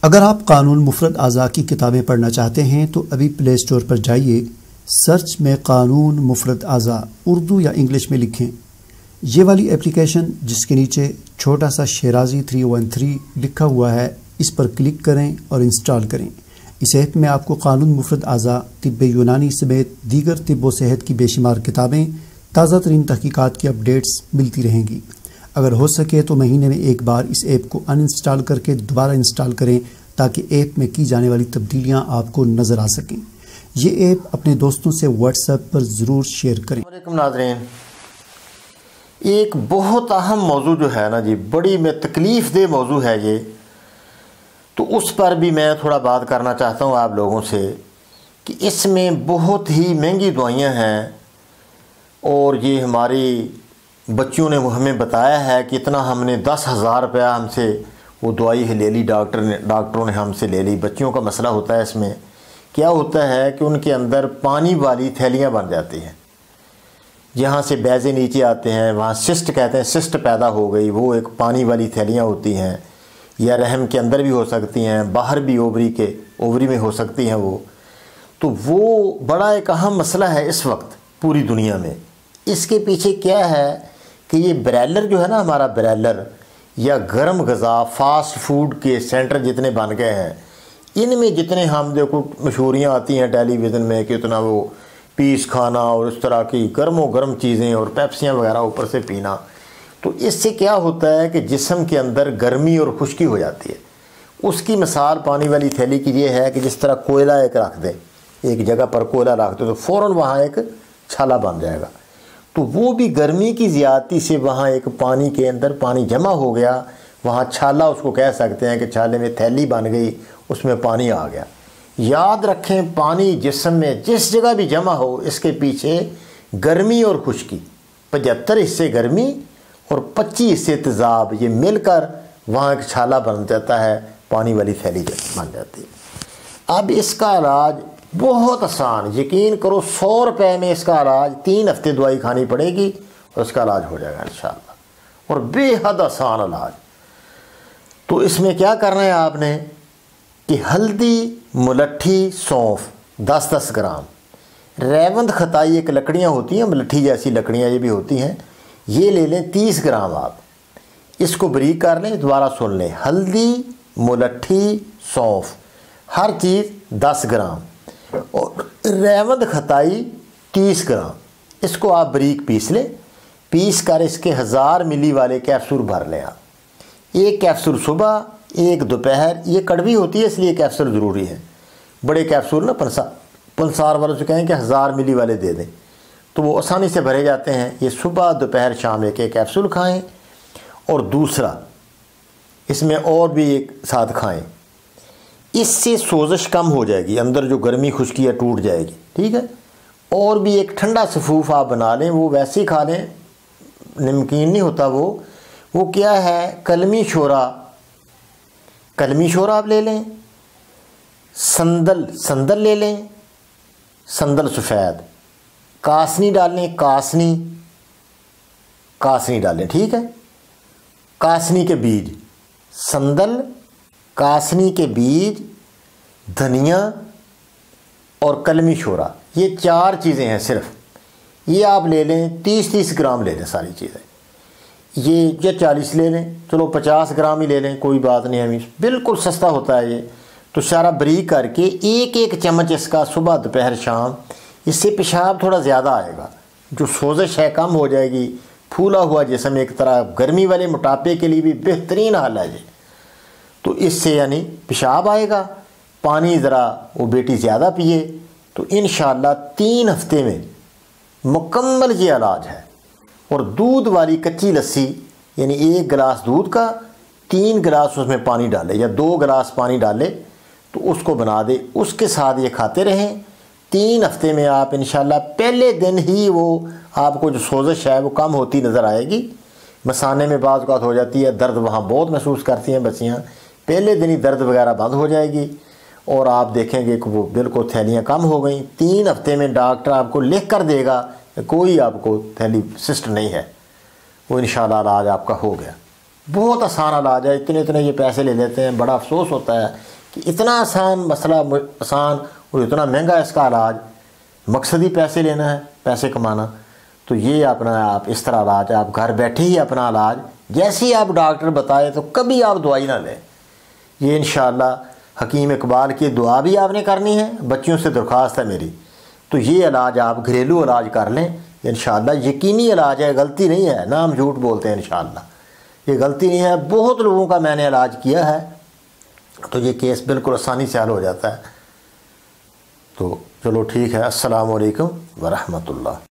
اگر آپ قانون مفرد اعضاء کی کتابیں پڑھنا چاہتے ہیں تو ابھی پلے سٹور پر جائیے، سرچ میں قانون مفرد اعضاء اردو یا انگلش میں لکھیں۔ یہ والی اپلیکیشن جس کے نیچے چھوٹا سا شیرازی 313 لکھا ہوا ہے، اس پر کلک کریں اور انسٹال کریں۔ اس ایپ میں آپ کو قانون مفرد اعضاء، طب یونانی سمیت دیگر طب و صحت کی بے شمار کتابیں، تازہ ترین تحقیقات کی اپڈیٹس ملتی رہیں گی۔ اگر ہو سکے تو مہینے میں ایک بار اس ایپ کو ان انسٹال کر کے دوبارہ انسٹال کریں تاکہ ایپ میں کی جانے والی تبدیلیاں آپ کو نظر آ سکیں۔ یہ ایپ اپنے دوستوں سے واٹس ایپ پر ضرور شیئر کریں۔ السلام علیکم ناظرین، ایک بہت اہم موضوع جو ہے نا جی، بڑی میں تکلیف دہ موضوع ہے یہ، تو اس پر بھی میں تھوڑا بات کرنا چاہتا ہوں آپ لوگوں سے کہ اس میں بہت ہی مہنگی دوائیاں ہیں، اور یہ ہماری بچیوں نے ہمیں بتایا ہے کہ اتنا ہم نے 10,000 روپیہ ہم سے وہ دوائی لے لی، ڈاکٹروں نے ہم سے لے لی۔ بچیوں کا مسئلہ ہوتا ہے، اس میں کیا ہوتا ہے کہ ان کے اندر پانی والی تھیلیاں بن جاتی ہیں، جہاں سے بیضے نیچے آتے ہیں وہاں سسٹ کہتے ہیں، سسٹ پیدا ہو گئی، وہ ایک پانی والی تھیلیاں ہوتی ہیں، یا رحم کے اندر بھی ہو سکتی ہیں، باہر بھی اووری میں ہو سکتی ہیں تو وہ بڑا ایک اہم مسئلہ ہے اس وقت پوری دنیا میں۔ اس کے پیچھے کیا ہے کہ یہ برائلر جو ہے نا، ہمارا برائلر یا گرم غذا فاسٹ فوڈ کے سینٹر جتنے بن گئے ہیں، ان میں جتنے ہم دیکھو مشہوریاں آتی ہیں ٹیلی ویژن میں کہ اتنا وہ پیس کھانا اور اس طرح کی گرم و گرم چیزیں اور پیپسیاں وغیرہ اوپر سے پینا، تو اس سے کیا ہوتا ہے کہ جسم کے اندر گرمی اور خشکی ہو جاتی ہے۔ اس کی مثال پانی والی تھیلی کی یہ ہے کہ جس طرح کوئلہ ایک رکھ دیں، ایک جگہ پر کوئلہ رکھ دیں تو فوراً وہاں ایک چھالا بن جائے گا، تو وہ بھی گرمی کی زیادتی سے وہاں ایک پانی کے اندر پانی جمع ہو گیا، وہاں چھالا اس کو کہہ سکتے ہیں کہ چھالے میں تھیلی بن گئی، اس میں پانی آ گیا۔ یاد رکھیں، پانی جسم میں جس جگہ بھی جمع ہو، اس کے پیچھے گرمی اور خشکی، 75 حصے گرمی اور 25 حصے تیزاب، یہ مل کر وہاں ایک چھالا بن جاتا ہے، پانی والی تھیلی بن جاتی ہے۔ اب اس کا علاج بہت آسان، یقین کرو 100 روپے میں اس کا علاج 3 ہفتے دوائی کھانی پڑے گی اور اس کا علاج ہو جائے گا انشاءاللہ، اور بے حد آسان علاج۔ تو اس میں کیا کرنا ہے آپ نے کہ ہلدی، ملٹھی، سونف 10-10 گرام، ریوند خطائی ایک لکڑیاں ہوتی ہیں، ملٹھی جیسی لکڑیاں یہ بھی ہوتی ہیں، یہ لے لیں 30 گرام۔ آپ اس کو بریک کر لیں، دوبارہ سن لیں، ہلدی، ملٹھی، سونف، ہر چیز 10 گرام، اور ریوند خطائی 30 گرام۔ اس کو آپ بریک پیس لیں، پیس کر اس کے 1000 ملی والے کیپسول بھر لیں آپ، ایک کیپسول صبح، ایک دوپہر۔ یہ کڑوی ہوتی ہے اس لیے کیپسول ضروری ہے، بڑے کیپسول نا پنسار والوں سے کہیں کہ 1000 ملی والے دے دیں تو وہ آسانی سے بھرے جاتے ہیں۔ یہ صبح، دوپہر، شام ایک کیپسول کھائیں، اور دوسرا اس میں اور بھی ایک ساتھ کھائیں، اس سے سوزش کم ہو جائے گی، اندر جو گرمی خشکی ہے ٹوٹ جائے گی، ٹھیک ہے۔ اور بھی ایک ٹھنڈا سفوف آپ بنا لیں، وہ ویسے ہی کھا لیں، نمکین نہیں ہوتا وہ کیا ہے، کلمی شورا آپ لے لیں، سندل لے لیں، سندل سفید، کاسنی ڈال لیں، کاسنی ڈال لیں، ٹھیک ہے۔ کاسنی کے بیج، سندل، کاسنی کے بیج، دھنیا اور کلمی شورا، یہ 4 چیزیں ہیں صرف، یہ آپ لے لیں، 30 گرام لے لیں ساری چیزیں، یہ 40 لے لیں، چلو 50 گرام ہی لے لیں، کوئی بات نہیں، ہمیں بالکل سستا ہوتا ہے یہ۔ تو سارا بریک کر کے ایک چمچ اس کا صبح، دوپہر، شام، اس سے پیشاب تھوڑا زیادہ آئے گا، جو سوزش ہے کم ہو جائے گی، پھولا ہوا جسم ایک طرح گرمی والے موٹاپے کے لیے بھی بہترین حل ہے یہ۔ تو اس سے یعنی پیشاب آئے گا، پانی ذرا وہ بیٹی زیادہ پیے، تو انشاءاللہ 3 ہفتے میں مکمل یہ علاج ہے۔ اور دودھ والی کچی لسی، یعنی 1 گلاس دودھ کا 3 گلاس اس میں پانی ڈالے، یا 2 گلاس پانی ڈالے تو اس کو بنا دے، اس کے ساتھ یہ کھاتے رہیں 3 ہفتے میں آپ انشاءاللہ پہلے دن ہی وہ آپ کو جو سوزش ہے وہ کم ہوتی نظر آئے گی۔ مثانے میں بعض اوقات ہو جاتی ہے، درد وہاں بہت محسوس کرتی ہیں بچیاں، پہلے دن ہی درد وغیرہ بند ہو جائے گی، اور آپ دیکھیں گے کہ وہ بالکل تھیلیاں کم ہو گئیں۔ 3 ہفتے میں ڈاکٹر آپ کو لکھ کر دے گا، کوئی آپ کو تھیلی سسٹ نہیں ہے، وہ انشاءاللہ علاج آپ کا ہو گیا۔ بہت آسان علاج ہے، اتنے یہ پیسے لے لیتے ہیں، بڑا افسوس ہوتا ہے کہ اتنا آسان مسئلہ، آسان اور اتنا مہنگا اس کا علاج، مقصد ہی پیسے لینا ہے، پیسے کمانا۔ تو یہ اپنا آپ اس طرح علاج ہے، آپ گھر بیٹھے ہی اپنا علاج جیسے ہی آپ ڈاکٹر بتائے تو کبھی آپ دوائی نہ لیں۔ یہ انشاءاللہ حکیم اقبال کی دعا بھی آپ نے کرنی ہے، بچیوں سے درخواست ہے میری، تو یہ علاج آپ گھریلو علاج کر لیں انشاءاللہ، یقینی علاج ہے، غلطی نہیں ہے، نہ ہم جھوٹ بولتے ہیں انشاءاللہ، یہ غلطی نہیں ہے، بہت لوگوں کا میں نے علاج کیا ہے، تو یہ کیس بالکل آسانی سے حل ہو جاتا ہے۔ تو چلو ٹھیک ہے، السلام علیکم ورحمۃ اللہ۔